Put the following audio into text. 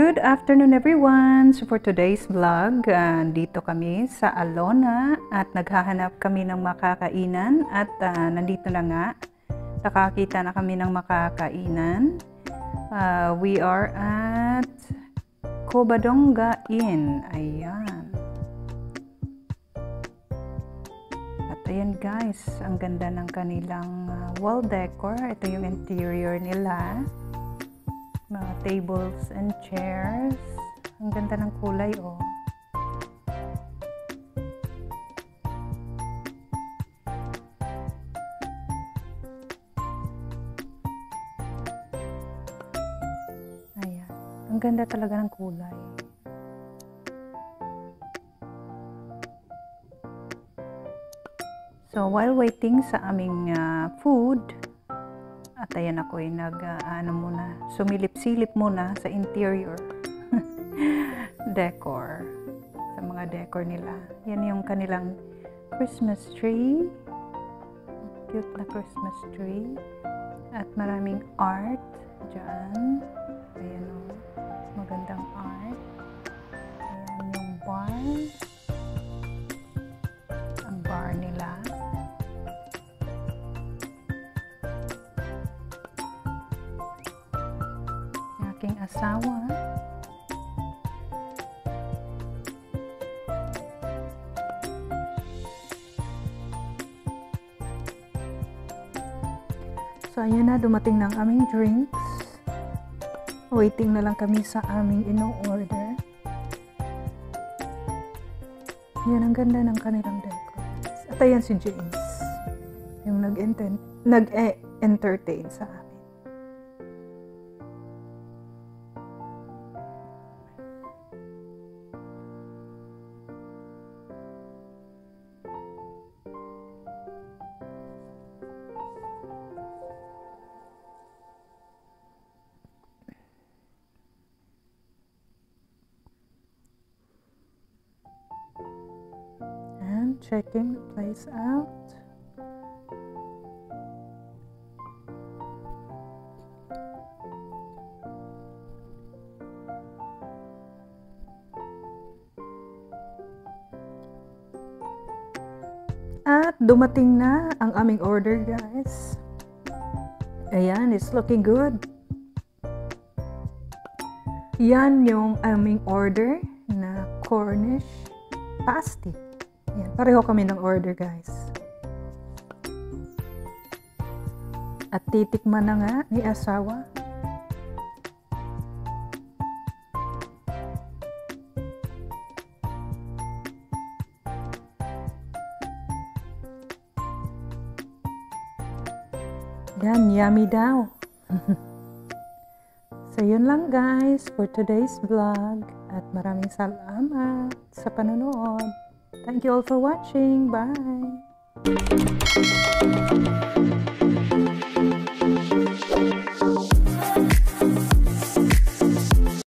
Good afternoon everyone! So for today's vlog, dito kami sa Alona at naghahanap kami ng makakainan at nandito na nga, nakakita na kami ng makakainan. We are at Covadonga Inn. Ayan. At ayan guys, ang ganda ng kanilang wall decor. Ito yung interior nila. Mga tables and chairs. Ang ganda ng kulay, oh. Ayan. Ang ganda talaga ng kulay. So, while waiting sa aming food, at ayan ako ay sumilip-silip muna sa interior decor, sa mga decor nila. Yan yung kanilang Christmas tree, cute na Christmas tree, at maraming art dyan. Ayan o, magandang art. Ayan yung bar, ang bar nila. Aking asawa. So ayan na, dumating ng aming drinks. Waiting na lang kami sa aming ino-order. Yan, ang ganda ng kanilang decor. At ayan si James, yung nag-entertain sa amin. Checking the place out. At dumating na ang aming order, guys. Ayan, it's looking good. Yan yung aming order na Cornish pasty. Yan, pareho kami ng order, guys. At titikman na nga ni asawa. Yan, yummy daw. So, yun lang guys for today's vlog. At maraming salamat sa panonood. Thank you all for watching. Bye!